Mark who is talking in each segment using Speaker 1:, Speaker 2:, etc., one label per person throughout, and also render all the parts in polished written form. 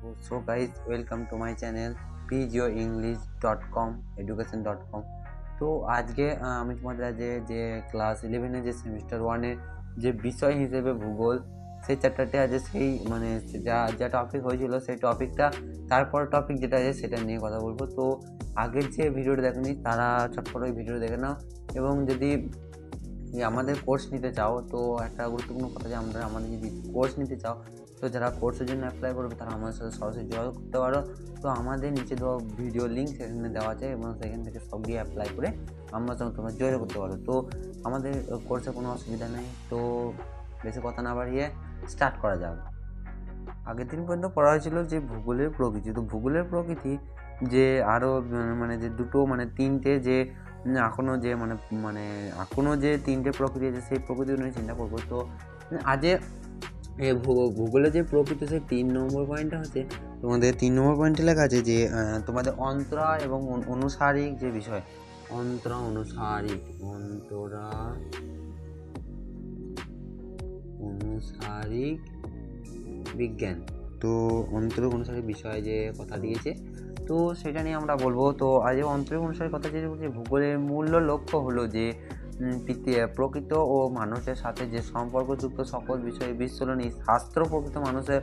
Speaker 1: So guys, welcome to my channel pgoenglish.com education.com। তো আজকে আমি তোমাদের যে ক্লাস 11 যে সেমিস্টার 1 যে বিষয় হিসেবে ভূগোল সেই চ্যাপ্টারটি আছে সেই মানে যা টপিক হয়েছিল সেই টপিকটা তারপর টপিক যেটা আছে সেটা নিয়ে কথা বলবো। তো আগের যে ভিডিওটা দেখেনি তারা চটপট ওই ভিডিও দেখে নাও, এবং যদি আমাদের কোর্স নিতে চাও তো একটা গুরুত্বপূর্ণ কথা যে আমাদের যদি কোর্স নিতে চাও তো যারা কোর্সের জন্য অ্যাপ্লাই করবে তারা আমাদের সাথে সরাসরি যোগাযোগ করতে পারো। তো আমাদের নিচে দেওয়া ভিডিও লিঙ্ক সেখানে দেওয়া আছে এবং সেখান থেকে সব গিয়ে অ্যাপ্লাই করে আমার সঙ্গে তোমরা যোগাযোগ করতে পারো। তো আমাদের কোর্সে কোনো অসুবিধা নেই। তো বেশি কথা না বাড়িয়ে স্টার্ট করা যাক। আগের দিন পর্যন্ত পড়া হয়েছিল যে ভূগোলের প্রকৃতি। তো ভূগোলের প্রকৃতি যে আরও মানে যে দুটো মানে তিনটে যে এখনও যে এখনও যে তিনটে প্রকৃতি আছে সেই প্রকৃতি নিয়ে চিন্তা করবো। তো আজে ভূগোলের যে প্রকৃতি সেই 3 নম্বর পয়েন্টটা হচ্ছে তোমাদের 3 নম্বর পয়েন্টে লেখা আছে যে তোমাদের অন্তরা এবং অনুসারিক যে বিষয় অন্তরা অনুসারিক বিজ্ঞান। তো অন্তরিক অনুসারী বিষয় যে কথা দিয়েছে তো সেটা নিয়ে আমরা বলবো। তো আজ অন্তরিক অনুসারী কথা যে বলছে ভূগোলের মূল্য লক্ষ্য হলো যে প্রকৃত ও মানুষের সাথে যে সম্পর্কযুক্ত সকল বিষয়ে বিশ্লেষণী শাস্ত্র প্রকৃত মানুষের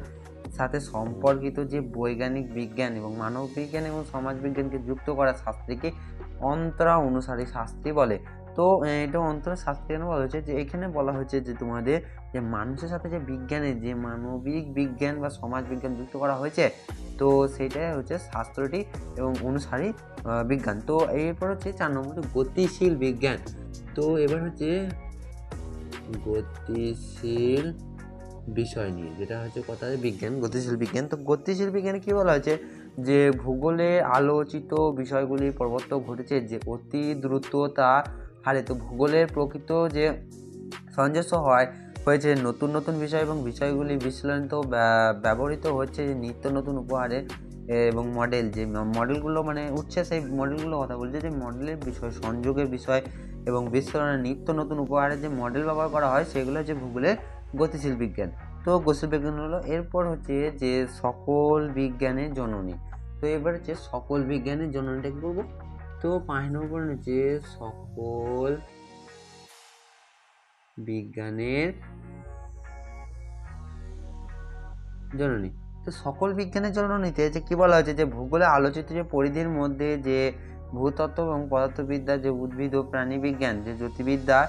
Speaker 1: সাথে সম্পর্কিত যে বৈজ্ঞানিক বিজ্ঞান এবং মানব বিজ্ঞান এবং সমাজ বিজ্ঞানকে যুক্ত করা শাস্ত্রীকে অন্তরা অনুসারী শাস্ত্রী বলে। তো এটা অন্তরা শাস্ত্রী কেন বলা হয়েছে যে এখানে বলা হয়েছে যে তোমাদের যে মানুষের সাথে যে বিজ্ঞানের যে মানবিক বিজ্ঞান বা সমাজ বিজ্ঞান যুক্ত করা হয়েছে তো সেটাই হচ্ছে শাস্ত্রটি এবং অনুসারী বিজ্ঞান। তো এরপর হচ্ছে 4 নম্বর গতিশীল বিজ্ঞান। তো এবার হচ্ছে গতিশীল বিষয় নিয়ে যেটা হচ্ছে কথা বিজ্ঞান গতিশীল বিজ্ঞান। তো গতিশীল বিজ্ঞানে কি বলা হয়েছে যে ভূগোলে আলোচিত বিষয়গুলি পরিবর্তন ঘটেছে যে অতি দ্রুততা হারে। তো ভূগোলের প্রকৃত যে সামঞ্জস্য হয়েছে নতুন নতুন বিষয় এবং বিষয়গুলি বিশ্লেষিত ব্যবহৃত হচ্ছে যে নিত্য নতুন উপহারে এবং মডেল যে মডেলগুলো মানে উঠছে সেই মডেলগুলো কথা বলছে যে মডেলের বিষয় সংযোগের বিষয় এবং বিশ্লেষণের নিত্য নতুন উপহারে যে মডেল ব্যবহার করা হয় সেগুলো হচ্ছে ভূগোলের গতিশীল বিজ্ঞান। তো গতিশীল বিজ্ঞান হলো। এরপর হচ্ছে যে সকল বিজ্ঞানের জননী। তো এবার হচ্ছে সকল বিজ্ঞানের জননীটা কি করবো। তো 5 নম্বর হচ্ছে সকল বিজ্ঞানের জননী। তো সকল বিজ্ঞানের জননীতে যে কি বলা হয়েছে যে ভূগোলে আলোচিত যে পরিধির মধ্যে যে ভূতত্ত্ব এবং পদার্থবিদ্যা যে উদ্ভিদ ও প্রাণী বিজ্ঞান যে জ্যোতির্বিদ্যা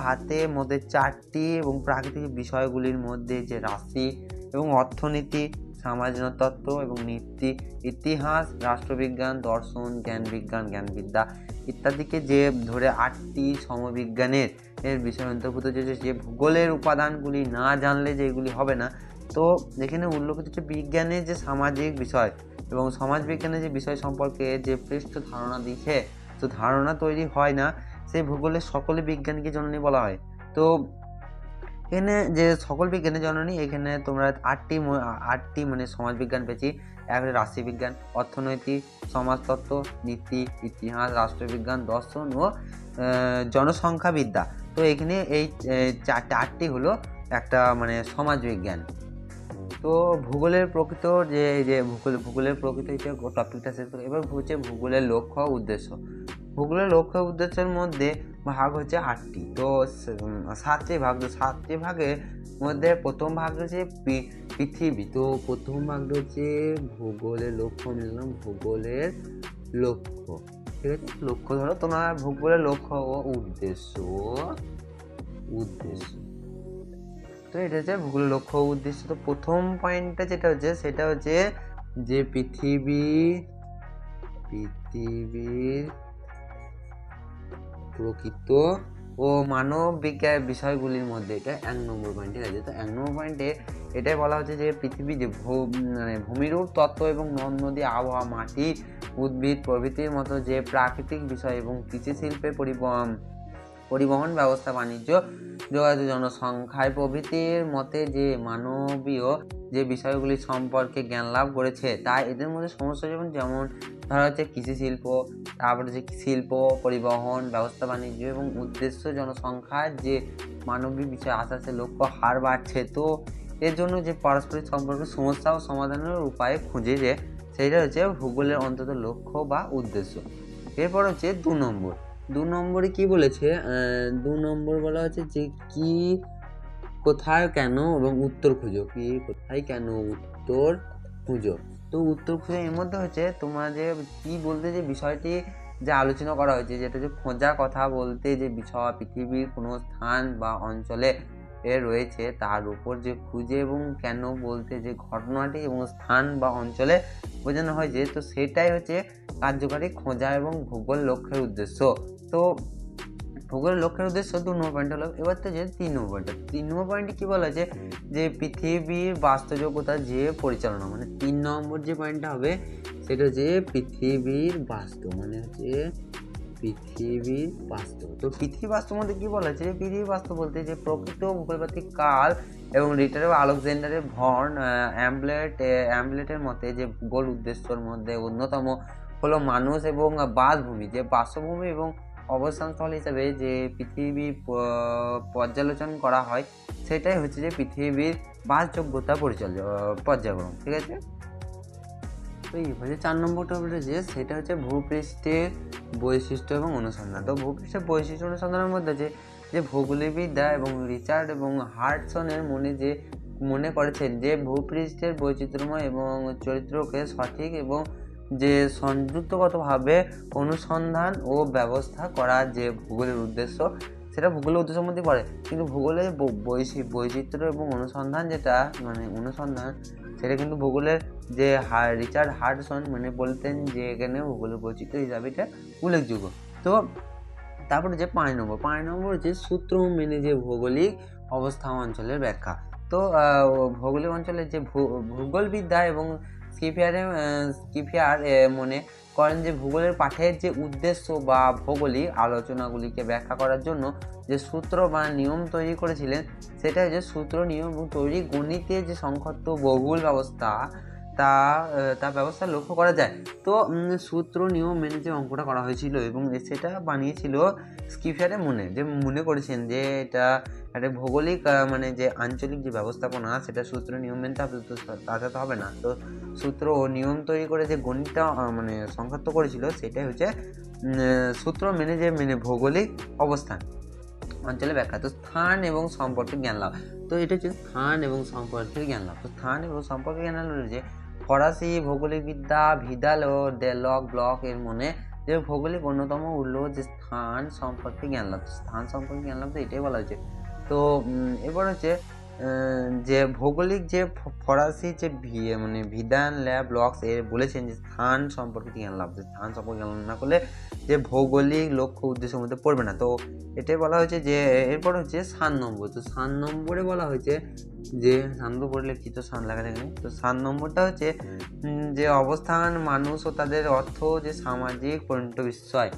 Speaker 1: হাতের মধ্যে 4টি এবং প্রাকৃতিক বিষয়গুলির মধ্যে যে রাশি এবং অর্থনীতি সমাজতত্ত্ব এবং নীতি ইতিহাস রাষ্ট্রবিজ্ঞান দর্শন জ্ঞানবিদ্যা ইত্যাদিকে যে ধরে 8টি সমবিজ্ঞানের বিষয় অন্তর্ভুক্ত যে ভূগোলের উপাদানগুলি না জানলে যে এগুলি হবে না। তো এখানে উল্লেখিত হচ্ছে বিজ্ঞানের যে সামাজিক বিষয় এবং সমাজ বিজ্ঞানের যে বিষয় সম্পর্কে যে পৃষ্ঠ ধারণা দিচ্ছে তো ধারণা তৈরি হয় না সেই ভূগোলের সকল বিজ্ঞানকে জননী বলা হয়। তো এখানে যে সকল বিজ্ঞানের জননী এখানে তোমরা 8টি মানে সমাজ বিজ্ঞান পেয়েছি। একটা রাশিবিজ্ঞান অর্থনৈতিক সমাজতত্ত্ব নীতি ইতিহাস রাষ্ট্রবিজ্ঞান দর্শন ও জনসংখ্যাবিদ্যা। তো এখানে এই 8টি হলো একটা মানে সমাজ বিজ্ঞান। তো ভূগোলের প্রকৃত যে ভূগোলের প্রকৃত হিসেবে টপিকটা শেষ করে এবার হচ্ছে ভূগোলের লক্ষ্য উদ্দেশ্য। ভূগোলের লক্ষ্য উদ্দেশ্যের মধ্যে ভাগ হচ্ছে 8টি। তো 7টি ভাগ। তো 7টি ভাগের মধ্যে প্রথম ভাগ হচ্ছে পৃথিবী। তো প্রথম ভাগটা হচ্ছে ভূগোলের লক্ষ্য নিলাম ভূগোলের লক্ষ্য। ঠিক আছে, লক্ষ্য ধরো তোমার ভূগোলের লক্ষ্য ও উদ্দেশ্য। তো এটা হচ্ছে ভূগোলের লক্ষ্য উদ্দেশ্য। তো প্রথম পয়েন্টটা যেটা হচ্ছে সেটা হচ্ছে যে পৃথিবীর প্রকৃত ও মানব বিজ্ঞান বিষয়গুলির মধ্যে এটা 1 নম্বর পয়েন্টে আছে। তো 1 নম্বর পয়েন্টে এটাই বলা হচ্ছে যে পৃথিবী যে ভূমিরূপ তত্ত্ব এবং নদ নদী আবহাওয়া মাটি উদ্ভিদ প্রভৃতির মতো যে প্রাকৃতিক বিষয় এবং কৃষি শিল্পের পরিবহন ব্যবস্থা বাণিজ্য যোগাযোগ জনসংখ্যায় প্রভৃতির মতে যে মানবীয় যে বিষয়গুলি সম্পর্কে জ্ঞান লাভ করেছে তাই এদের মধ্যে সমস্যা যেমন ধরা হচ্ছে কৃষি শিল্প তারপরে যে শিল্প পরিবহন ব্যবস্থা বাণিজ্য এবং উদ্দেশ্য জনসংখ্যার যে মানবিক বিষয় আস্তে আস্তে লক্ষ্য হার বাড়ছে। তো এর জন্য যে পারস্পরিক সম্পর্কের সমস্যা ও সমাধানের উপায় খুঁজে, যে সেইটা হচ্ছে ভূগোলের অন্তত লক্ষ্য বা উদ্দেশ্য। এরপর হচ্ছে 2 নম্বরে কি বলেছে, 2 নম্বর বলা হচ্ছে যে কি, কোথায়, কেন এবং উত্তর খুঁজো। কি, কোথায়, কেন, উত্তর খুঁজো। তো উত্তর খুঁজো এর মধ্যে হচ্ছে তোমার যে কি বলতে যে বিষয়টি যে আলোচনা করা হয়েছে, যেটা যে খোঁজা কথা বলতে যে বিষয় পৃথিবীর কোনো স্থান বা অঞ্চলে রয়েছে তার উপর যে খুঁজে, এবং কেন বলতে যে ঘটনাটি এবং স্থান বা অঞ্চলে বোঝানো হয়েছে, তো সেটাই হচ্ছে কার্যকারী খোঁজা এবং ভূগোল লক্ষ্যের উদ্দেশ্য। তো ভূগোলের লক্ষ্যের উদ্দেশ্য 2 নম্বর পয়েন্ট হলো। এবার তো যে 3 নম্বর পয়েন্টটা, 3 নম্বর পয়েন্টে কি বলা আছে যে পৃথিবীর বাস্তুযোগ্যতা যে পরিচালনা, মানে 3 নম্বর যে পয়েন্টটা হবে সেটা হচ্ছে পৃথিবীর বাস্তু, মানে হচ্ছে পৃথিবীর বাস্তু। তো পৃথিবী বাস্তুর মধ্যে কি বলা আছে, পৃথিবী বাস্তু বলতে যে প্রকৃত ভূগোলভিত্তিক কাল এবং রিটার আলেকজান্ডারের ভন অ্যাম্বলেটের মতে যে ভূগোল উদ্দেশ্যের মধ্যে অন্যতম হলো মানুষ এবং বাসভূমি, যে বাসভূমি এবং অবস্থানস্থল হিসেবে যে পৃথিবী পর্যালোচন করা হয়, সেটাই হচ্ছে যে পৃথিবীর বাসযোগ্যতা পর্যায়ক্রম। ঠিক আছে। তো এই হচ্ছে 4 নম্বরটা যে সেটা হচ্ছে ভূপৃষ্ঠের বৈশিষ্ট্য এবং অনুসন্ধান। তো ভূপৃষ্ঠের বৈশিষ্ট্য অনুসন্ধানের মধ্যে যে ভৌগোলিকবিদ্যা এবং রিচার্ড এবং হার্টসনের মনে করেছেন যে ভূপৃষ্ঠের বৈচিত্র্যময় এবং চরিত্রকে সঠিক এবং যে সংযুক্তগতভাবে অনুসন্ধান ও ব্যবস্থা করা যে ভূগোলের উদ্দেশ্য, সেটা ভূগোলের উদ্দেশ্যের মধ্যে পড়ে। কিন্তু ভূগোলের বৈচিত্র্য এবং অনুসন্ধান যেটা, মানে অনুসন্ধান, সেটা কিন্তু ভূগোলের যে রিচার্ড হার্টসন বলতেন যে এখানে ভূগোলের বৈচিত্র্য হিসাবে এটা উল্লেখযোগ্য। তো তারপরে যে 5 নম্বর যে সূত্র মেনে যে ভৌগোলিক অবস্থা অঞ্চলের ব্যাখ্যা। তো ভৌগোলিক অঞ্চলের যে ভূগোলবিদ্যা এবং স্কিফিয়ার মনে করেন যে ভূগোলের পাঠের যে উদ্দেশ্য বা ভৌগোলিক আলোচনাগুলিকে ব্যাখ্যা করার জন্য যে সূত্র বা নিয়ম তৈরি করেছিলেন, সেটা যে সূত্র নিয়ম এবং তৈরি গণিতের যে সংখ্যাত্ব বহুল ব্যবস্থা তা ব্যবস্থা লক্ষ্য করা যায়। তো সূত্র নিয়ম মেনে যে অঙ্কটা করা হয়েছিল এবং সেটা বানিয়েছিল স্কিফিয়ারে মনে করেছেন যে এটা একটা ভৌগোলিক মানে যে আঞ্চলিক যে ব্যবস্থাপনা, সেটা সূত্র নিয়ম মেনে তাতে তো হবে না। তো সূত্র ও নিয়ম তৈরি করে যে গণিতটা সংখ্যাত্ব করেছিল, সেটাই হচ্ছে সূত্র মেনে ভৌগোলিক অবস্থান অঞ্চলে ব্যাখ্যা। তো স্থান এবং সম্পর্কে জ্ঞান লাভ। তো এটা হচ্ছে স্থান এবং সম্পর্কে জ্ঞান লাভ। তো স্থান এবং সম্পর্কে জ্ঞান লাভ যে ফরাসি ভৌগোলিকবিদ্যা ভিদাল ও ব্লক এর মনে যে ভৌগোলিক অন্যতম উল্লেখ যে স্থান সম্পর্কে জ্ঞান লাভ। স্থান সম্পর্কে জ্ঞান লাভ তো এটাই বলা হয়েছে। তো এবার হচ্ছে যে ভৌগোলিক যে ফরাসি যে ভিদান ব্লকস এর বলেছেন যে স্থান সম্পর্কে জ্ঞান লাভ, স্থান সম্পর্কে জ্ঞান না করলে যে ভৌগোলিক লক্ষ্য উদ্দেশ্যের মধ্যে পড়বে না। তো এটাই বলা হয়েছে যে এরপর হচ্ছে 7 নম্বর। তো 7 নম্বরে বলা হয়েছে যে সান্ধ্য পড়লে কি, তো সান লেখা থাকে। তো 7 নম্বরটা হচ্ছে যে অবস্থান, মানুষ ও তাদের অর্থ, যে সামাজিক পরিণত বিষয়।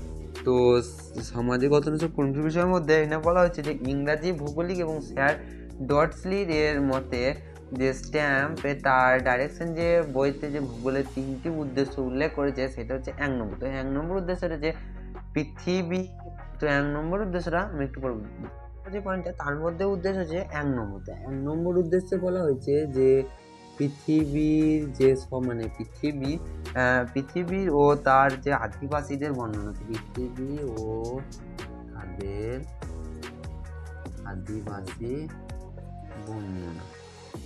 Speaker 1: তো সামাজিক অর্থনৈতিক পরিণত বিষয়ের মধ্যে এখানে বলা হচ্ছে যে ইংরাজি ভৌগোলিক এবং স্যার ডটসলির এর মতে যে স্ট্যাম্প তার ডাইরেকশন যে বইতে যে ভূগোলের 3টি উদ্দেশ্য উল্লেখ করেছে, সেটা হচ্ছে 1 নম্বর। তো 1 নম্বর উদ্দেশ্যটা যে পৃথিবী। তো 1 নম্বর উদ্দেশ্যটা আমি একটু পড়ব যে পয়েন্টটা, তার মধ্যে উদ্দেশ্য হচ্ছে 1 নম্বর। তো 1 নম্বর উদ্দেশ্যে বলা হয়েছে যে পৃথিবীর যে পৃথিবী ও তার যে আদিবাসীদের বর্ণনা। পৃথিবী ও তাদের আদিবাসী বর্ণনা,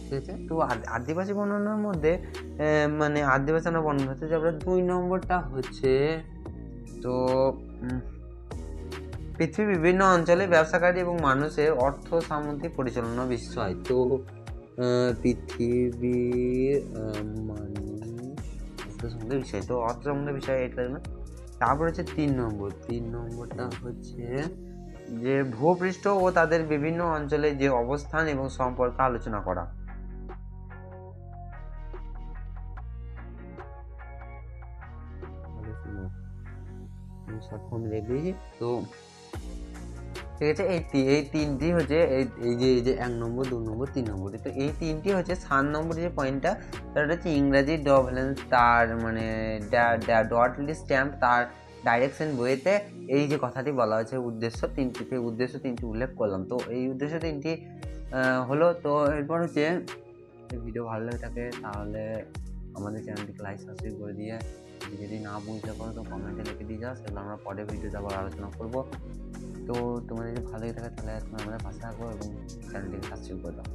Speaker 1: ঠিক আছে। তো আদিবাসী বর্ণনার মধ্যে আদিবাসী আমরা বর্ণনা হচ্ছে, তারপরে 2 নম্বরটা হচ্ছে তো পৃথিবীর বিভিন্ন অঞ্চলে ব্যবসাকারী এবং মানুষের অর্থ সামগ্রিক পরিচালনা বিষয়। তো পৃথিবীর মানুষ বিষয়, তো অর্থ সম্বন্ধে বিষয় এটা না। তারপর হচ্ছে 3 নম্বরটা হচ্ছে যে ভূপৃষ্ঠ ও তাদের বিভিন্ন অঞ্চলে যে অবস্থান এবং সম্পর্কে আলোচনা করা। তো ঠিক আছে, এই তিনটি হচ্ছে এই যে 1 নম্বর 2 নম্বর 3 নম্বর। তো এই তিনটি হচ্ছে 7 নম্বর যে পয়েন্টটা, সেটা হচ্ছে ইংরাজি ডভলেন্স তার ডটলি স্ট্যাম্প তার ডাইরেকশন বইতে এই যে কথাটি বলা হয়েছে উদ্দেশ্য তিনটি উল্লেখ করলাম। তো এই উদ্দেশ্য তিনটি হলো। তো এরপর হচ্ছে ভিডিও ভালো লেগে থাকে তাহলে আমাদের চ্যানেলটিকে লাইক সাবস্ক্রাইব করে দিয়ে, যদি না বুঝতে পারো তো কমেন্টে লিখে দিয়ে যাও, সেগুলো আমরা পরে ভিডিওতে আবার আলোচনা করব। তো তোমাদের যদি ভালো লেগে থাকে তাহলে তোমরা আমাদের পাশে থাকো এবং চ্যানেলটিকে সাবস্ক্রাইব করে দাও।